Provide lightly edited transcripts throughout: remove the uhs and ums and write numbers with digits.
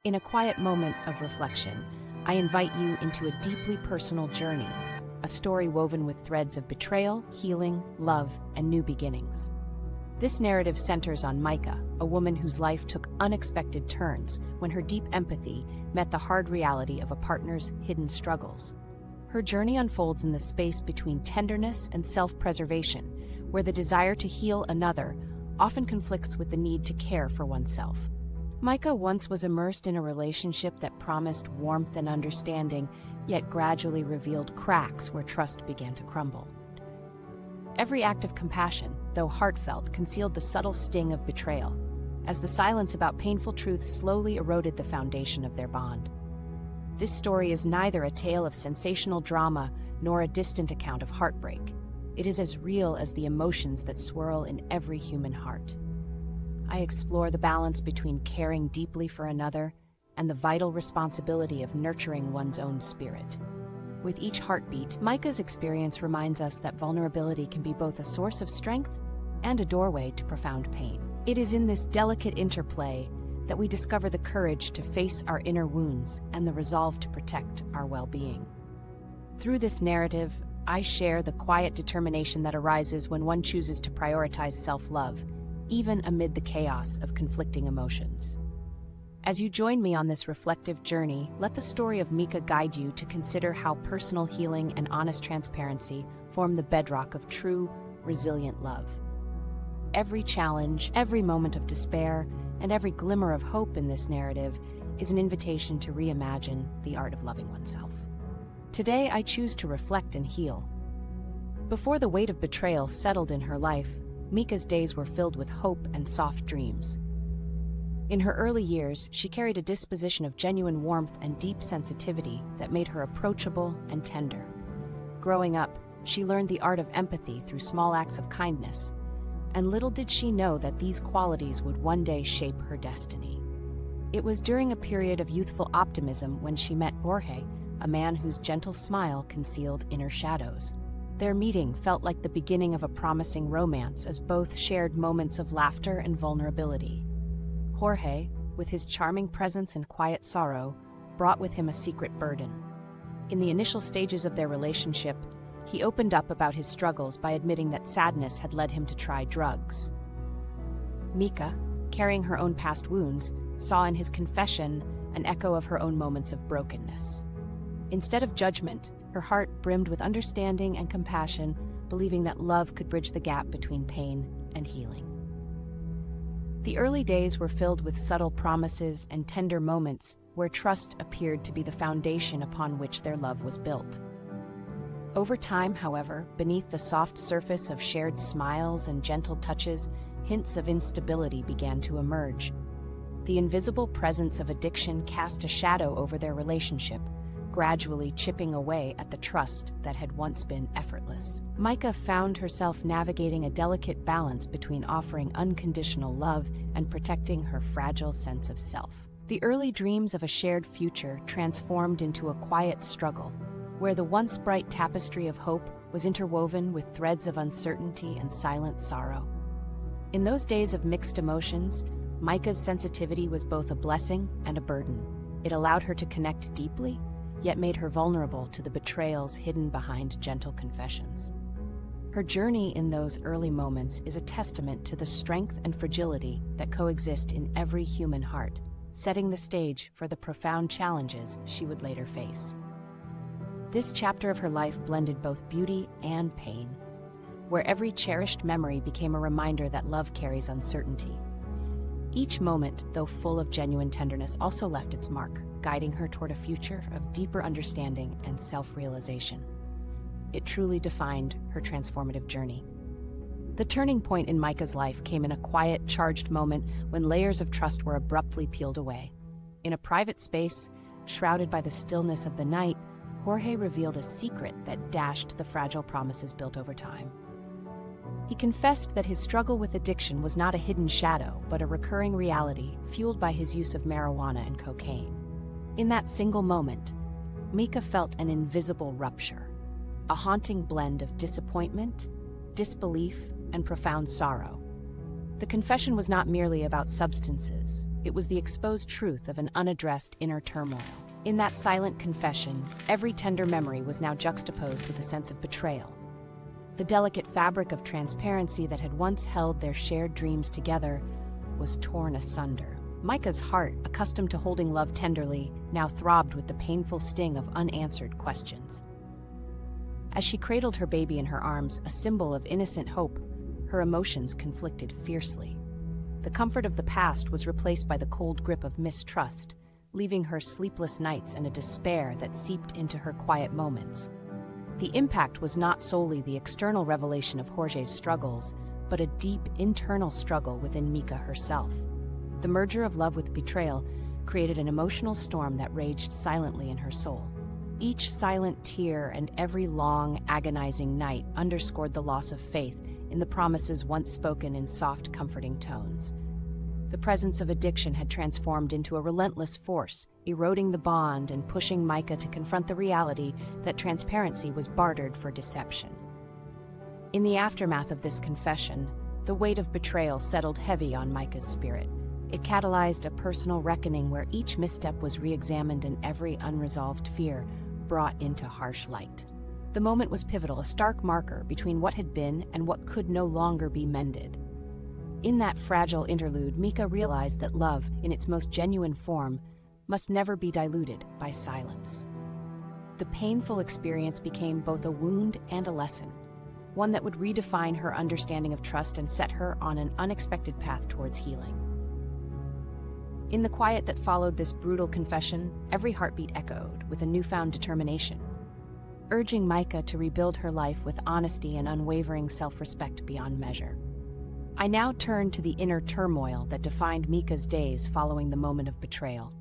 In a quiet moment of reflection, I invite you into a deeply personal journey, a story woven with threads of betrayal, healing, love, and new beginnings. This narrative centers on Micah, a woman whose life took unexpected turns when her deep empathy met the hard reality of a partner's hidden struggles. Her journey unfolds in the space between tenderness and self-preservation, where the desire to heal another often conflicts with the need to care for oneself. Micah once was immersed in a relationship that promised warmth and understanding, yet gradually revealed cracks where trust began to crumble. Every act of compassion, though heartfelt, concealed the subtle sting of betrayal, as the silence about painful truths slowly eroded the foundation of their bond. This story is neither a tale of sensational drama nor a distant account of heartbreak. It is as real as the emotions that swirl in every human heart. I explore the balance between caring deeply for another and the vital responsibility of nurturing one's own spirit. With each heartbeat, Micah's experience reminds us that vulnerability can be both a source of strength and a doorway to profound pain. It is in this delicate interplay that we discover the courage to face our inner wounds and the resolve to protect our well-being. Through this narrative, I share the quiet determination that arises when one chooses to prioritize self-love, even amid the chaos of conflicting emotions. As you join me on this reflective journey, let the story of Micah guide you to consider how personal healing and honest transparency form the bedrock of true, resilient love. Every challenge, every moment of despair, and every glimmer of hope in this narrative is an invitation to reimagine the art of loving oneself. Today, I choose to reflect and heal. Before the weight of betrayal settled in her life, Micah's days were filled with hope and soft dreams. In her early years, she carried a disposition of genuine warmth and deep sensitivity that made her approachable and tender. Growing up, she learned the art of empathy through small acts of kindness, and little did she know that these qualities would one day shape her destiny. It was during a period of youthful optimism when she met Jorge, a man whose gentle smile concealed inner shadows. Their meeting felt like the beginning of a promising romance as both shared moments of laughter and vulnerability. Jorge, with his charming presence and quiet sorrow, brought with him a secret burden. In the initial stages of their relationship, he opened up about his struggles by admitting that sadness had led him to try drugs. Micah, carrying her own past wounds, saw in his confession an echo of her own moments of brokenness. Instead of judgment, her heart brimmed with understanding and compassion, believing that love could bridge the gap between pain and healing. The early days were filled with subtle promises and tender moments where trust appeared to be the foundation upon which their love was built. Over time, however, beneath the soft surface of shared smiles and gentle touches, hints of instability began to emerge. The invisible presence of addiction cast a shadow over their relationship, gradually chipping away at the trust that had once been effortless. Micah found herself navigating a delicate balance between offering unconditional love and protecting her fragile sense of self. The early dreams of a shared future transformed into a quiet struggle, where the once bright tapestry of hope was interwoven with threads of uncertainty and silent sorrow. In those days of mixed emotions, Micah's sensitivity was both a blessing and a burden. It allowed her to connect deeply, yet made her vulnerable to the betrayals hidden behind gentle confessions. Her journey in those early moments is a testament to the strength and fragility that coexist in every human heart, setting the stage for the profound challenges she would later face. This chapter of her life blended both beauty and pain, where every cherished memory became a reminder that love carries uncertainty. Each moment, though full of genuine tenderness, also left its mark, guiding her toward a future of deeper understanding and self-realization. It truly defined her transformative journey. The turning point in Micah's life came in a quiet, charged moment when layers of trust were abruptly peeled away. In a private space, shrouded by the stillness of the night, Jorge revealed a secret that dashed the fragile promises built over time. He confessed that his struggle with addiction was not a hidden shadow, but a recurring reality fueled by his use of marijuana and cocaine. In that single moment, Micah felt an invisible rupture, a haunting blend of disappointment, disbelief, and profound sorrow. The confession was not merely about substances. It was the exposed truth of an unaddressed inner turmoil. In that silent confession, every tender memory was now juxtaposed with a sense of betrayal. The delicate fabric of transparency that had once held their shared dreams together was torn asunder. Micah's heart, accustomed to holding love tenderly, now throbbed with the painful sting of unanswered questions. As she cradled her baby in her arms, a symbol of innocent hope, her emotions conflicted fiercely. The comfort of the past was replaced by the cold grip of mistrust, leaving her sleepless nights and a despair that seeped into her quiet moments. The impact was not solely the external revelation of Jorge's struggles, but a deep internal struggle within Mika herself. The merger of love with betrayal created an emotional storm that raged silently in her soul. Each silent tear and every long, agonizing night underscored the loss of faith in the promises once spoken in soft, comforting tones. The presence of addiction had transformed into a relentless force, eroding the bond and pushing Micah to confront the reality that transparency was bartered for deception. In the aftermath of this confession, the weight of betrayal settled heavy on Micah's spirit. It catalyzed a personal reckoning where each misstep was re-examined and every unresolved fear brought into harsh light. The moment was pivotal, a stark marker between what had been and what could no longer be mended. In that fragile interlude, Mika realized that love, in its most genuine form, must never be diluted by silence. The painful experience became both a wound and a lesson, one that would redefine her understanding of trust and set her on an unexpected path towards healing. In the quiet that followed this brutal confession, every heartbeat echoed with a newfound determination, urging Micah to rebuild her life with honesty and unwavering self-respect beyond measure. I now turn to the inner turmoil that defined Mika's days following the moment of betrayal.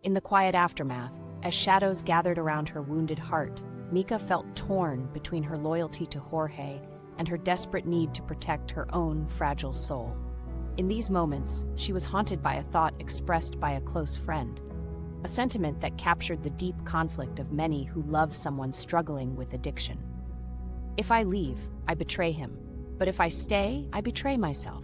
In the quiet aftermath, as shadows gathered around her wounded heart, Mika felt torn between her loyalty to Jorge and her desperate need to protect her own fragile soul. In these moments, she was haunted by a thought expressed by a close friend, a sentiment that captured the deep conflict of many who love someone struggling with addiction. If I leave, I betray him, but if I stay, I betray myself.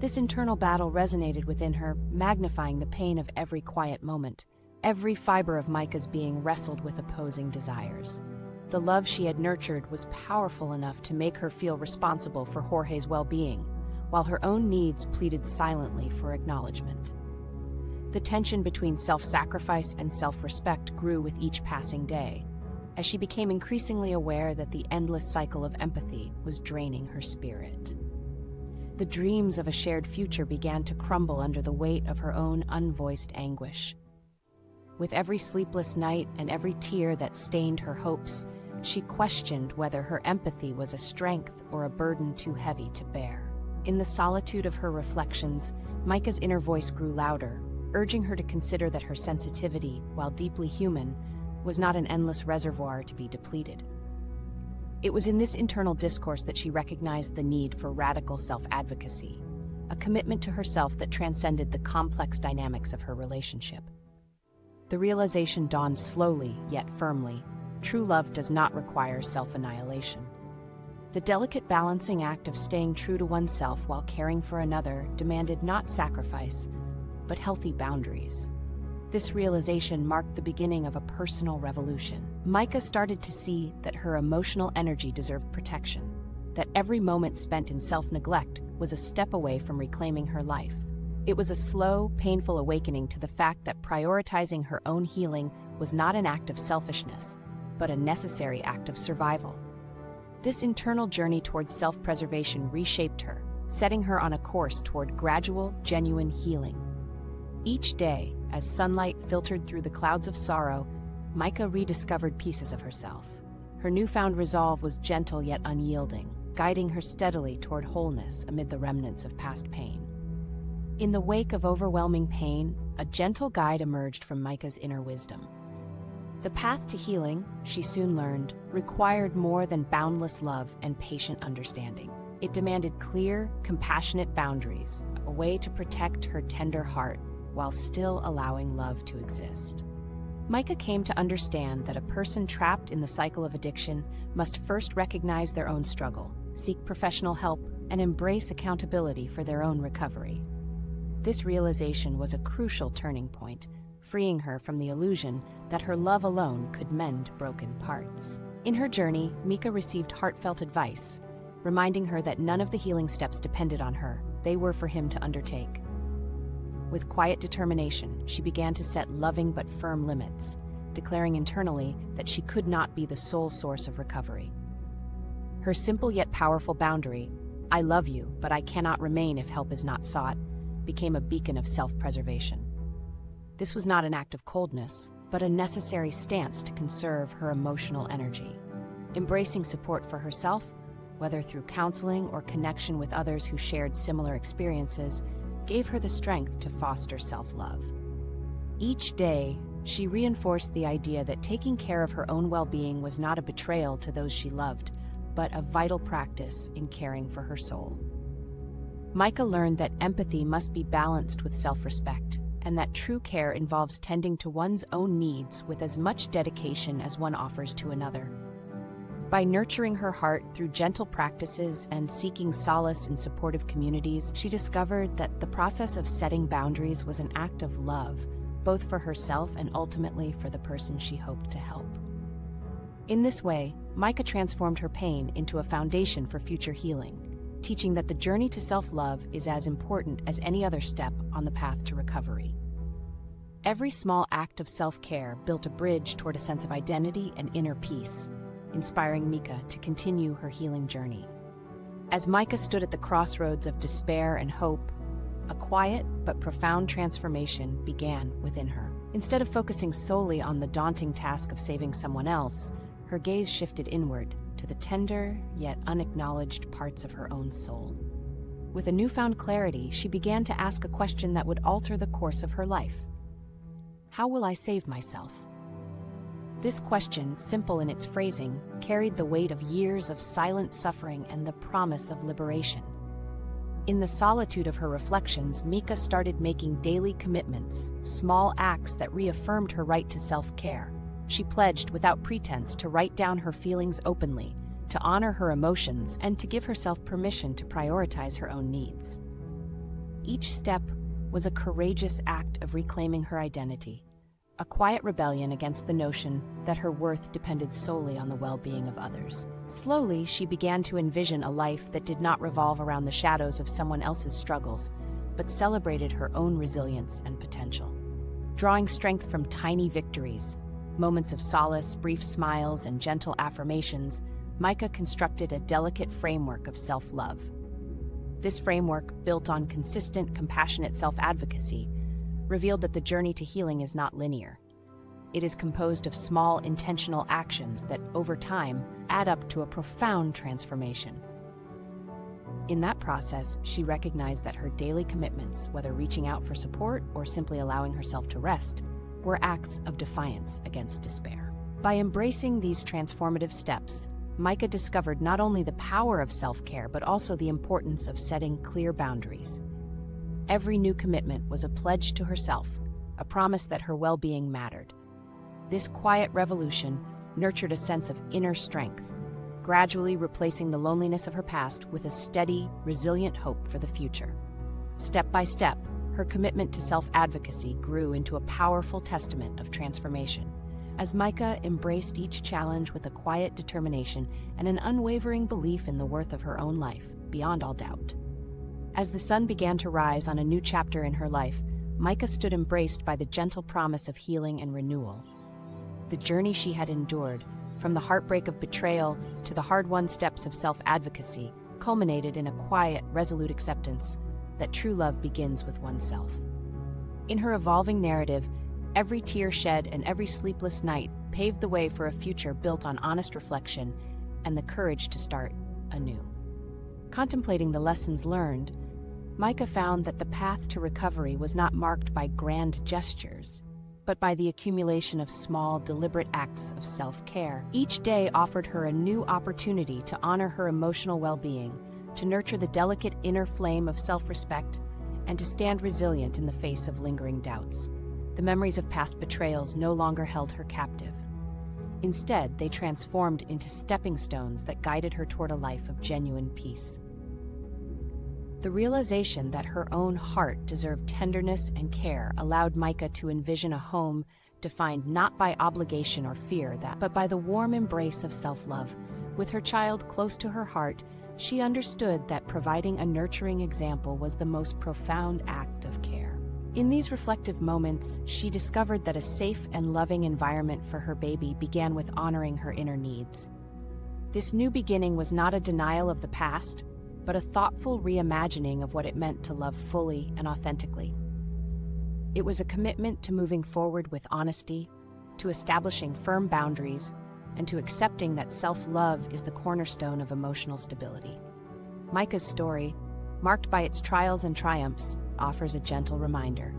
This internal battle resonated within her, magnifying the pain of every quiet moment. Every fiber of Micah's being wrestled with opposing desires. The love she had nurtured was powerful enough to make her feel responsible for Jorge's well-being, while her own needs pleaded silently for acknowledgement. The tension between self-sacrifice and self-respect grew with each passing day, as she became increasingly aware that the endless cycle of empathy was draining her spirit. The dreams of a shared future began to crumble under the weight of her own unvoiced anguish. With every sleepless night and every tear that stained her hopes, she questioned whether her empathy was a strength or a burden too heavy to bear. In the solitude of her reflections, Micah's inner voice grew louder, urging her to consider that her sensitivity, while deeply human, was not an endless reservoir to be depleted. It was in this internal discourse that she recognized the need for radical self-advocacy, a commitment to herself that transcended the complex dynamics of her relationship. The realization dawned slowly, yet firmly. True love does not require self-annihilation. The delicate balancing act of staying true to oneself while caring for another demanded not sacrifice, but healthy boundaries. This realization marked the beginning of a personal revolution. Micah started to see that her emotional energy deserved protection, that every moment spent in self-neglect was a step away from reclaiming her life. It was a slow, painful awakening to the fact that prioritizing her own healing was not an act of selfishness, but a necessary act of survival. This internal journey towards self-preservation reshaped her, setting her on a course toward gradual, genuine healing. Each day, as sunlight filtered through the clouds of sorrow, Micah rediscovered pieces of herself. Her newfound resolve was gentle yet unyielding, guiding her steadily toward wholeness amid the remnants of past pain. In the wake of overwhelming pain, a gentle guide emerged from Micah's inner wisdom. The path to healing, she soon learned, required more than boundless love and patient understanding. It demanded clear, compassionate boundaries, a way to protect her tender heart while still allowing love to exist. Micah came to understand that a person trapped in the cycle of addiction must first recognize their own struggle, seek professional help, and embrace accountability for their own recovery. This realization was a crucial turning point, freeing her from the illusion that her love alone could mend broken parts. In her journey, Mika received heartfelt advice, reminding her that none of the healing steps depended on her, they were for him to undertake. With quiet determination, she began to set loving but firm limits, declaring internally that she could not be the sole source of recovery. Her simple yet powerful boundary, "I love you, but I cannot remain if help is not sought," became a beacon of self-preservation. This was not an act of coldness, but a necessary stance to conserve her emotional energy. Embracing support for herself, whether through counseling or connection with others who shared similar experiences, gave her the strength to foster self-love. Each day, she reinforced the idea that taking care of her own well-being was not a betrayal to those she loved, but a vital practice in caring for her soul. Micah learned that empathy must be balanced with self-respect, and that true care involves tending to one's own needs with as much dedication as one offers to another. By nurturing her heart through gentle practices and seeking solace in supportive communities, she discovered that the process of setting boundaries was an act of love, both for herself and ultimately for the person she hoped to help. In this way, Micah transformed her pain into a foundation for future healing, teaching that the journey to self-love is as important as any other step on the path to recovery. Every small act of self-care built a bridge toward a sense of identity and inner peace, inspiring Micah to continue her healing journey. As Micah stood at the crossroads of despair and hope, a quiet but profound transformation began within her. Instead of focusing solely on the daunting task of saving someone else, her gaze shifted inward to the tender yet unacknowledged parts of her own soul. With a newfound clarity, she began to ask a question that would alter the course of her life. How will I save myself? This question, simple in its phrasing, carried the weight of years of silent suffering and the promise of liberation. In the solitude of her reflections, Micah started making daily commitments, small acts that reaffirmed her right to self-care. She pledged without pretense to write down her feelings openly, to honor her emotions, and to give herself permission to prioritize her own needs. Each step was a courageous act of reclaiming her identity, a quiet rebellion against the notion that her worth depended solely on the well-being of others. Slowly, she began to envision a life that did not revolve around the shadows of someone else's struggles, but celebrated her own resilience and potential. Drawing strength from tiny victories, moments of solace, brief smiles, and gentle affirmations, Micah constructed a delicate framework of self-love. This framework, built on consistent, compassionate self-advocacy, revealed that the journey to healing is not linear. It is composed of small, intentional actions that, over time, add up to a profound transformation. In that process, she recognized that her daily commitments, whether reaching out for support or simply allowing herself to rest, were acts of defiance against despair. By embracing these transformative steps, Micah discovered not only the power of self-care, but also the importance of setting clear boundaries. Every new commitment was a pledge to herself, a promise that her well-being mattered. This quiet revolution nurtured a sense of inner strength, gradually replacing the loneliness of her past with a steady, resilient hope for the future. Step by step, her commitment to self-advocacy grew into a powerful testament of transformation. As Micah embraced each challenge with a quiet determination and an unwavering belief in the worth of her own life, beyond all doubt. As the sun began to rise on a new chapter in her life, Micah stood embraced by the gentle promise of healing and renewal. The journey she had endured, from the heartbreak of betrayal to the hard-won steps of self-advocacy, culminated in a quiet, resolute acceptance that true love begins with oneself. In her evolving narrative, every tear shed and every sleepless night paved the way for a future built on honest reflection and the courage to start anew. Contemplating the lessons learned, Micah found that the path to recovery was not marked by grand gestures, but by the accumulation of small, deliberate acts of self-care. Each day offered her a new opportunity to honor her emotional well-being, to nurture the delicate inner flame of self-respect, and to stand resilient in the face of lingering doubts. The memories of past betrayals no longer held her captive. Instead, they transformed into stepping stones that guided her toward a life of genuine peace. The realization that her own heart deserved tenderness and care allowed Micah to envision a home defined not by obligation or fear, but by the warm embrace of self-love. With her child close to her heart, she understood that providing a nurturing example was the most profound act of care. In these reflective moments, she discovered that a safe and loving environment for her baby began with honoring her inner needs. This new beginning was not a denial of the past, but a thoughtful reimagining of what it meant to love fully and authentically. It was a commitment to moving forward with honesty, to establishing firm boundaries, and to accepting that self-love is the cornerstone of emotional stability. Micah's story, marked by its trials and triumphs, offers a gentle reminder.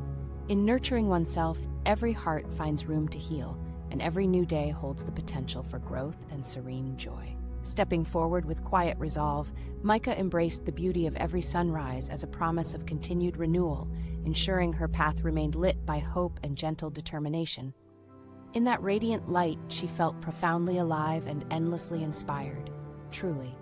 In nurturing oneself, every heart finds room to heal, and every new day holds the potential for growth and serene joy. Stepping forward with quiet resolve, Micah embraced the beauty of every sunrise as a promise of continued renewal, ensuring her path remained lit by hope and gentle determination. In that radiant light, she felt profoundly alive and endlessly inspired. Truly,